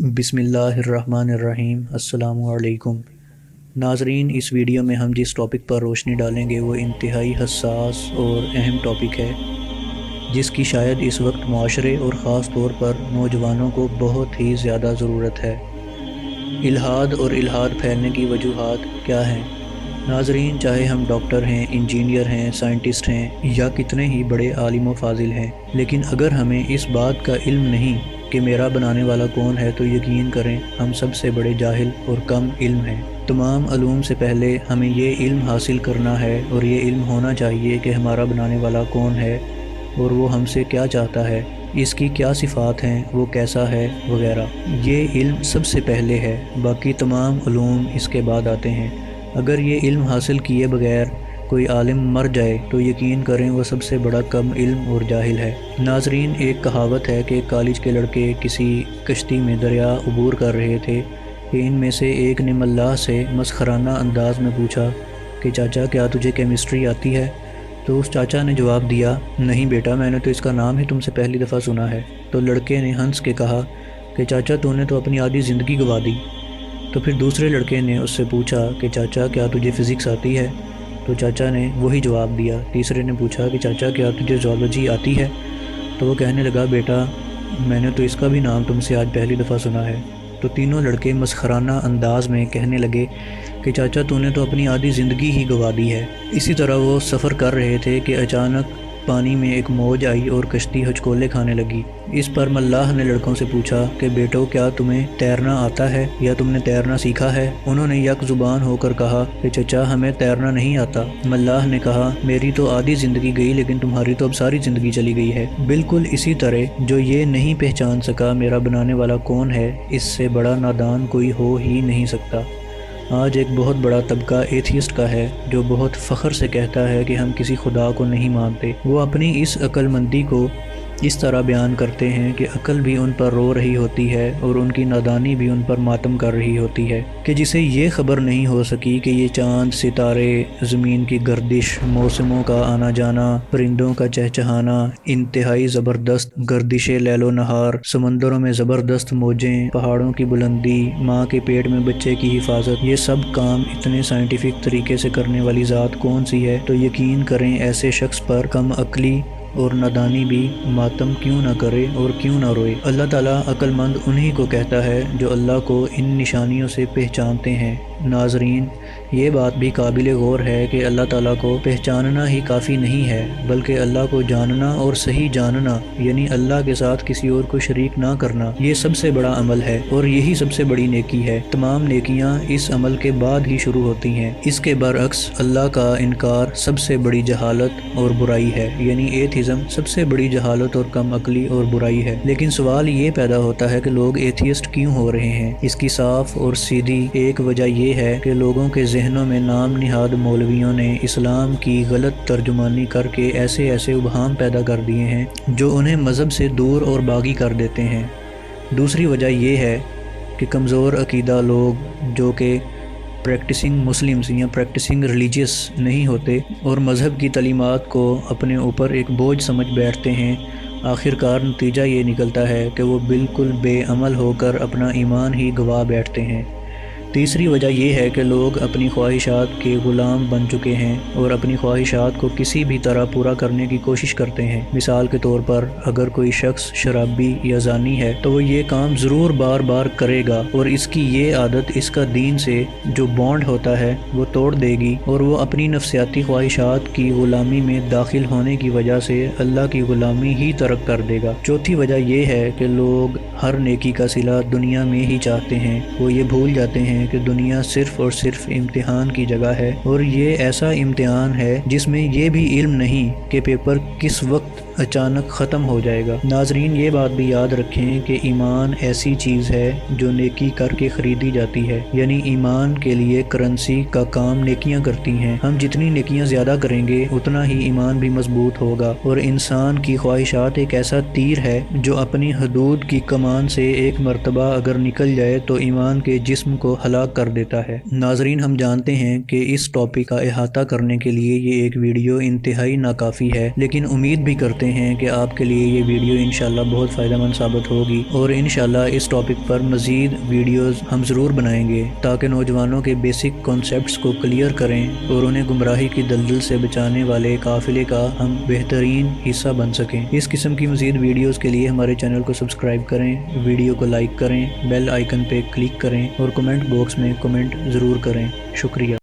بسم اللہ الرحمن الرحیم۔ السلام علیکم ناظرین، اس ویڈیو میں ہم جس ٹاپک پر روشنی ڈالیں گے وہ انتہائی حساس اور اہم ٹاپک ہے، جس کی شاید اس وقت معاشرے اور خاص طور پر نوجوانوں کو بہت ہی زیادہ ضرورت ہے۔ الحاد اور الحاد پھیلنے کی وجوہات کیا ہیں؟ ناظرین، چاہے ہم ڈاکٹر ہیں، انجینئر ہیں، سائنٹسٹ ہیں یا کتنے ہی بڑے عالم و فاضل ہیں، لیکن اگر ہمیں اس بات کا علم نہیں کہ میرا بنانے والا کون ہے تو یقین کریں ہم سب سے بڑے جاہل اور کم علم ہیں۔ تمام علوم سے پہلے ہمیں یہ علم حاصل کرنا ہے اور یہ علم ہونا چاہیے کہ ہمارا بنانے والا کون ہے اور وہ ہم سے کیا چاہتا ہے، اس کی کیا صفات ہیں، وہ کیسا ہے وغیرہ۔ یہ علم سب سے پہلے ہے، باقی تمام علوم اس کے بعد آتے ہیں۔ اگر یہ علم حاصل کیے بغیر کوئی عالم مر جائے تو یقین کریں وہ سب سے بڑا کم علم اور جاہل ہے۔ ناظرین، ایک کہاوت ہے کہ کالج کے لڑکے کسی کشتی میں دریا عبور کر رہے تھے کہ ان میں سے ایک نے ملاح سے مسخرانہ انداز میں پوچھا کہ چاچا کیا تجھے کیمسٹری آتی ہے؟ تو اس چاچا نے جواب دیا، نہیں بیٹا، میں نے تو اس کا نام ہی تم سے پہلی دفعہ سنا ہے۔ تو لڑکے نے ہنس کے کہا کہ چاچا تو نے تو اپنی آدھی زندگی گنوا دی۔ تو پھر دوسرے لڑکے نے اس سے پوچھا کہ چاچا کیا تجھے فزکس آتی ہے؟ تو چاچا نے وہی جواب دیا۔ تیسرے نے پوچھا کہ چاچا کیا تجھے زوالوجی آتی ہے؟ تو وہ کہنے لگا، بیٹا میں نے تو اس کا بھی نام تم سے آج پہلی دفعہ سنا ہے۔ تو تینوں لڑکے مسخرانہ انداز میں کہنے لگے کہ چاچا تو نے تو اپنی آدھی زندگی ہی گنوا دی ہے۔ اسی طرح وہ سفر کر رہے تھے کہ اچانک پانی میں ایک موج آئی اور کشتی ہچکولے کھانے لگی۔ اس پر ملاح نے لڑکوں سے پوچھا کہ بیٹو کیا تمہیں تیرنا آتا ہے یا تم نے تیرنا سیکھا ہے؟ انہوں نے یک زبان ہو کر کہا کہ چچا ہمیں تیرنا نہیں آتا۔ ملاح نے کہا، میری تو آدھی زندگی گئی لیکن تمہاری تو اب ساری زندگی چلی گئی ہے۔ بالکل اسی طرح جو یہ نہیں پہچان سکا میرا بنانے والا کون ہے، اس سے بڑا نادان کوئی ہو ہی نہیں سکتا۔ آج ایک بہت بڑا طبقہ ایتھیسٹ کا ہے جو بہت فخر سے کہتا ہے کہ ہم کسی خدا کو نہیں مانتے۔ وہ اپنی اس عقل مندی کو اس طرح بیان کرتے ہیں کہ عقل بھی ان پر رو رہی ہوتی ہے اور ان کی نادانی بھی ان پر ماتم کر رہی ہوتی ہے، کہ جسے یہ خبر نہیں ہو سکی کہ یہ چاند، ستارے، زمین کی گردش، موسموں کا آنا جانا، پرندوں کا چہچہانا، انتہائی زبردست گردش لیل و نہار، سمندروں میں زبردست موجیں، پہاڑوں کی بلندی، ماں کے پیٹ میں بچے کی حفاظت، یہ سب کام اتنے سائنٹیفک طریقے سے کرنے والی ذات کون سی ہے؟ تو یقین کریں ایسے شخص پر کم عقلی اور نادانی بھی ماتم کیوں نہ کرے اور کیوں نہ روئے۔ اللہ تعالیٰ عقل مند انہی کو کہتا ہے جو اللہ کو ان نشانیوں سے پہچانتے ہیں۔ ناظرین، یہ بات بھی قابل غور ہے کہ اللہ تعالیٰ کو پہچاننا ہی کافی نہیں ہے، بلکہ اللہ کو جاننا اور صحیح جاننا، یعنی اللہ کے ساتھ کسی اور کو شریک نہ کرنا، یہ سب سے بڑا عمل ہے اور یہی سب سے بڑی نیکی ہے۔ تمام نیکیاں اس عمل کے بعد ہی شروع ہوتی ہیں۔ اس کے برعکس اللہ کا انکار سب سے بڑی جہالت اور برائی ہے، یعنی ایتھیزم سب سے بڑی جہالت اور کم عقلی اور برائی ہے۔ لیکن سوال یہ پیدا ہوتا ہے کہ لوگ ایتھیسٹ کیوں ہو رہے ہیں؟ اس کی صاف اور سیدھی ایک وجہ یہ ہے کہ لوگوں کے ذہنوں میں نام نہاد مولویوں نے اسلام کی غلط ترجمانی کر کے ایسے ابہام پیدا کر دیے ہیں جو انہیں مذہب سے دور اور باغی کر دیتے ہیں۔ دوسری وجہ یہ ہے کہ کمزور عقیدہ لوگ جو کہ پریکٹسنگ مسلمز یا پریکٹسنگ ریلیجیس نہیں ہوتے اور مذہب کی تعلیمات کو اپنے اوپر ایک بوجھ سمجھ بیٹھتے ہیں، آخر کار نتیجہ یہ نکلتا ہے کہ وہ بالکل بے عمل ہو کر اپنا ایمان ہی گنوا بیٹھتے ہیں۔ تیسری وجہ یہ ہے کہ لوگ اپنی خواہشات کے غلام بن چکے ہیں اور اپنی خواہشات کو کسی بھی طرح پورا کرنے کی کوشش کرتے ہیں۔ مثال کے طور پر اگر کوئی شخص شرابی یا زانی ہے تو وہ یہ کام ضرور بار بار کرے گا اور اس کی یہ عادت اس کا دین سے جو بانڈ ہوتا ہے وہ توڑ دے گی اور وہ اپنی نفسیاتی خواہشات کی غلامی میں داخل ہونے کی وجہ سے اللہ کی غلامی ہی ترک کر دے گا۔ چوتھی وجہ یہ ہے کہ لوگ ہر نیکی کا صلہ دنیا میں ہی چاہتے ہیں۔ وہ یہ بھول جاتے ہیں کہ دنیا صرف اور صرف امتحان کی جگہ ہے اور یہ ایسا امتحان ہے جس میں یہ بھی علم نہیں کہ پیپر کس وقت اچانک ختم ہو جائے گا۔ ناظرین، یہ بات بھی یاد رکھیں کہ ایمان ایسی چیز ہے جو نیکی کر کے خریدی جاتی ہے، یعنی ایمان کے لیے کرنسی کا کام نیکیاں کرتی ہیں۔ ہم جتنی نیکیاں زیادہ کریں گے اتنا ہی ایمان بھی مضبوط ہوگا، اور انسان کی خواہشات ایک ایسا تیر ہے جو اپنی حدود کی کمان سے ایک مرتبہ اگر نکل جائے تو ایمان کے جسم کو ہلاک کر دیتا ہے۔ ناظرین، ہم جانتے ہیں کہ اس ٹاپک کا احاطہ کرنے کے لیے یہ ایک ویڈیو انتہائی ناکافی ہے، لیکن امید بھی کرتے کرتے ہیں کہ آپ کے لیے یہ ویڈیو انشاءاللہ بہت فائدہ مند ثابت ہوگی، اور انشاءاللہ اس ٹاپک پر مزید ویڈیوز ہم ضرور بنائیں گے تاکہ نوجوانوں کے بیسک کانسیپٹس کو کلیئر کریں اور انہیں گمراہی کی دلدل سے بچانے والے قافلے کا ہم بہترین حصہ بن سکیں۔ اس قسم کی مزید ویڈیوز کے لیے ہمارے چینل کو سبسکرائب کریں، ویڈیو کو لائک کریں، بیل آئیکن پہ کلک کریں اور کمنٹ باکس میں کمنٹ ضرور کریں۔ شکریہ۔